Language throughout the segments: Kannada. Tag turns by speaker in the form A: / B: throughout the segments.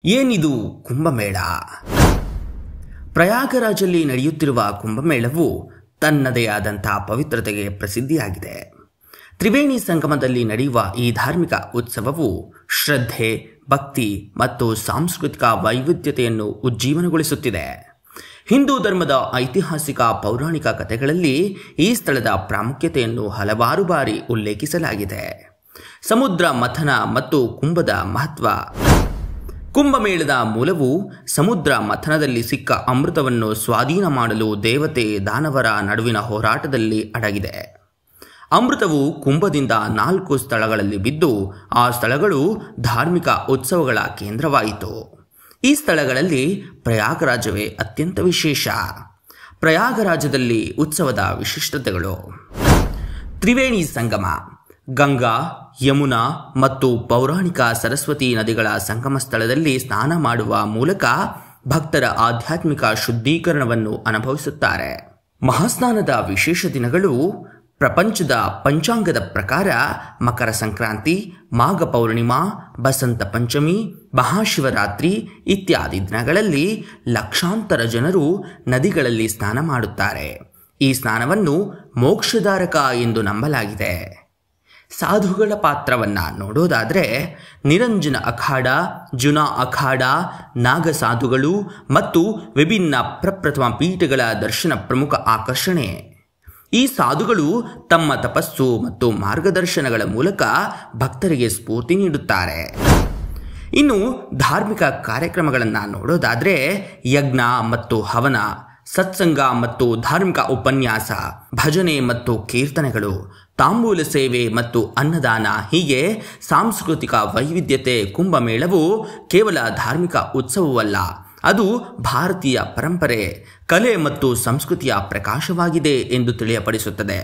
A: ಏನಿದು ಕುಂಭಮೇಳ? ಪ್ರಯಾಗರಾಜಲ್ಲಿ ನಡೆಯುತ್ತಿರುವ ಕುಂಭಮೇಳವು ತನ್ನದೇ ಆದಂಥ ಪವಿತ್ರತೆಗೆ ಪ್ರಸಿದ್ಧಿಯಾಗಿದೆ. ತ್ರಿವೇಣಿ ಸಂಗಮದಲ್ಲಿ ನಡೆಯುವ ಈ ಧಾರ್ಮಿಕ ಉತ್ಸವವು ಶ್ರದ್ಧೆ, ಭಕ್ತಿ ಮತ್ತು ಸಾಂಸ್ಕೃತಿಕ ವೈವಿಧ್ಯತೆಯನ್ನು ಉಜ್ಜೀವನಗೊಳಿಸುತ್ತಿದೆ. ಹಿಂದೂ ಧರ್ಮದ ಐತಿಹಾಸಿಕ ಪೌರಾಣಿಕ ಕಥೆಗಳಲ್ಲಿ ಈ ಸ್ಥಳದ ಪ್ರಾಮುಖ್ಯತೆಯನ್ನು ಹಲವಾರು ಬಾರಿ ಉಲ್ಲೇಖಿಸಲಾಗಿದೆ. ಸಮುದ್ರ ಮಥನ ಮತ್ತು ಕುಂಭದ ಮಹತ್ವ. ಕುಂಭಮೇಳದ ಮೂಲವು ಸಮುದ್ರ ಮಥನದಲ್ಲಿ ಸಿಕ್ಕ ಅಮೃತವನ್ನು ಸ್ವಾಧೀನ ಮಾಡಲು ದೇವತೆ ದಾನವರ ನಡುವಿನ ಹೋರಾಟದಲ್ಲಿ ಅಡಗಿದೆ. ಅಮೃತವು ಕುಂಭದಿಂದ 4 ಸ್ಥಳಗಳಲ್ಲಿ ಬಿದ್ದು ಆ ಸ್ಥಳಗಳು ಧಾರ್ಮಿಕ ಉತ್ಸವಗಳ ಕೇಂದ್ರವಾಯಿತು. ಈ ಸ್ಥಳಗಳಲ್ಲಿ ಪ್ರಯಾಗರಾಜವೇ ಅತ್ಯಂತ ವಿಶೇಷ. ಪ್ರಯಾಗರಾಜದಲ್ಲಿ ಉತ್ಸವದ ವಿಶಿಷ್ಟತೆಗಳು. ತ್ರಿವೇಣಿ ಸಂಗಮ. ಗಂಗಾ, ಯಮುನಾ ಮತ್ತು ಪೌರಾಣಿಕ ಸರಸ್ವತಿ ನದಿಗಳ ಸಂಗಮ ಸ್ಥಳದಲ್ಲಿ ಸ್ನಾನ ಮಾಡುವ ಮೂಲಕ ಭಕ್ತರ ಆಧ್ಯಾತ್ಮಿಕ ಶುದ್ಧೀಕರಣವನ್ನು ಅನುಭವಿಸುತ್ತಾರೆ. ಮಹಾಸ್ನಾನದ ವಿಶೇಷ ದಿನಗಳು ಪ್ರಪಂಚದ ಪಂಚಾಂಗದ ಪ್ರಕಾರ ಮಕರ ಸಂಕ್ರಾಂತಿ, ಮಾಘ ಪೌರ್ಣಿಮಾ, ಬಸಂತ ಪಂಚಮಿ, ಮಹಾಶಿವರಾತ್ರಿ ಇತ್ಯಾದಿ ದಿನಗಳಲ್ಲಿ ಲಕ್ಷಾಂತರ ಜನರು ನದಿಗಳಲ್ಲಿ ಸ್ನಾನ ಮಾಡುತ್ತಾರೆ. ಈ ಸ್ನಾನವನ್ನು ಮೋಕ್ಷಧಾರಕ ಎಂದು ನಂಬಲಾಗಿದೆ. ಸಾಧುಗಳ ಪಾತ್ರವನ್ನು ನೋಡೋದಾದರೆ ನಿರಂಜನ ಅಖಾಡ, ಜುನಾ ಅಖಾಡ, ನಾಗ ಸಾಧುಗಳು ಮತ್ತು ವಿಭಿನ್ನ ಪ್ರಪ್ರಥಮ ಪೀಠಗಳ ದರ್ಶನ ಪ್ರಮುಖ ಆಕರ್ಷಣೆ. ಈ ಸಾಧುಗಳು ತಮ್ಮ ತಪಸ್ಸು ಮತ್ತು ಮಾರ್ಗದರ್ಶನಗಳ ಮೂಲಕ ಭಕ್ತರಿಗೆ ಸ್ಫೂರ್ತಿ ನೀಡುತ್ತಾರೆ. ಇನ್ನು ಧಾರ್ಮಿಕ ಕಾರ್ಯಕ್ರಮಗಳನ್ನು ನೋಡೋದಾದರೆ ಯಜ್ಞ ಮತ್ತು ಹವನ, ಸತ್ಸಂಗ ಮತ್ತು ಧಾರ್ಮಿಕ ಉಪನ್ಯಾಸ, ಭಜನೆ ಮತ್ತು ಕೀರ್ತನೆಗಳು, ತಾಂಬೂಲ ಸೇವೆ ಮತ್ತು ಅನ್ನದಾನ, ಹೀಗೆ ಸಾಂಸ್ಕೃತಿಕ ವೈವಿಧ್ಯತೆ. ಕುಂಭಮೇಳವು ಕೇವಲ ಧಾರ್ಮಿಕ ಉತ್ಸವವಲ್ಲ, ಅದು ಭಾರತೀಯ ಪರಂಪರೆ, ಕಲೆ ಮತ್ತು ಸಂಸ್ಕೃತಿಯ ಪ್ರಕಾಶವಾಗಿದೆ ಎಂದು ತಿಳಿಯಪಡಿಸುತ್ತದೆ.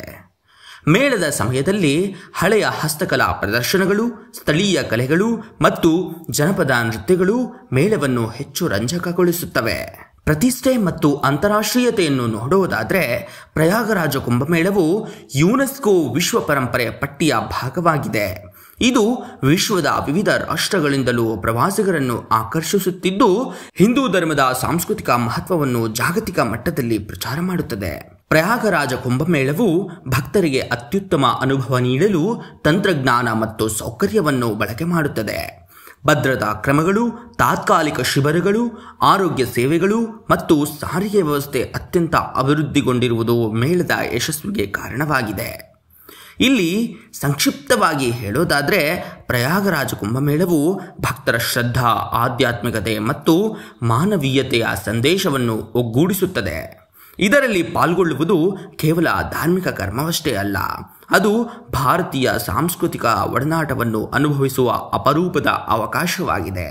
A: ಮೇಳದ ಸಮಯದಲ್ಲಿ ಹಳೆಯ ಹಸ್ತಕಲಾ ಪ್ರದರ್ಶನಗಳು, ಸ್ಥಳೀಯ ಕಲೆಗಳು ಮತ್ತು ಜನಪದ ನೃತ್ಯಗಳು ಮೇಳವನ್ನು ಹೆಚ್ಚು ರಂಜಕಗೊಳಿಸುತ್ತವೆ. ಪ್ರತಿಷ್ಠೆ ಮತ್ತು ಅಂತಾರಾಷ್ಟ್ರೀಯತೆಯನ್ನು ನೋಡುವುದಾದರೆ ಪ್ರಯಾಗರಾಜ ಕುಂಭಮೇಳವು ಯುನೆಸ್ಕೋ ವಿಶ್ವ ಪರಂಪರೆ ಪಟ್ಟಿಯ ಭಾಗವಾಗಿದೆ. ಇದು ವಿಶ್ವದ ವಿವಿಧ ರಾಷ್ಟ್ರಗಳಿಂದಲೂ ಪ್ರವಾಸಿಗರನ್ನು ಆಕರ್ಷಿಸುತ್ತಿದ್ದು ಹಿಂದೂ ಧರ್ಮದ ಸಾಂಸ್ಕೃತಿಕ ಮಹತ್ವವನ್ನು ಜಾಗತಿಕ ಮಟ್ಟದಲ್ಲಿ ಪ್ರಚಾರ ಮಾಡುತ್ತದೆ. ಪ್ರಯಾಗರಾಜ ಕುಂಭಮೇಳವು ಭಕ್ತರಿಗೆ ಅತ್ಯುತ್ತಮ ಅನುಭವ ನೀಡಲು ತಂತ್ರಜ್ಞಾನ ಮತ್ತು ಸೌಕರ್ಯವನ್ನು ಬಳಕೆ ಮಾಡುತ್ತದೆ. ಭದ್ರತಾ ಕ್ರಮಗಳು, ತಾತ್ಕಾಲಿಕ ಶಿಬಿರಗಳು, ಆರೋಗ್ಯ ಸೇವೆಗಳು ಮತ್ತು ಸಾರಿಗೆ ವ್ಯವಸ್ಥೆ ಅತ್ಯಂತ ಅಭಿವೃದ್ಧಿಗೊಂಡಿರುವುದು ಮೇಳದ ಯಶಸ್ವಿಗೆ ಕಾರಣವಾಗಿದೆ. ಇಲ್ಲಿ ಸಂಕ್ಷಿಪ್ತವಾಗಿ ಹೇಳೋದಾದರೆ ಪ್ರಯಾಗರಾಜ ಕುಂಭಮೇಳವು ಭಕ್ತರ ಶ್ರದ್ಧಾ, ಆಧ್ಯಾತ್ಮಿಕತೆ ಮತ್ತು ಮಾನವೀಯತೆಯ ಸಂದೇಶವನ್ನು ಒಗ್ಗೂಡಿಸುತ್ತದೆ. ಇದರಲ್ಲಿ ಪಾಲ್ಗೊಳ್ಳುವುದು ಕೇವಲ ಧಾರ್ಮಿಕ ಕರ್ಮವಷ್ಟೇ ಅಲ್ಲ, ಅದು ಭಾರತೀಯ ಸಾಂಸ್ಕೃತಿಕ ಒಡನಾಟವನ್ನು ಅನುಭವಿಸುವ ಅಪರೂಪದ ಅವಕಾಶವಾಗಿದೆ.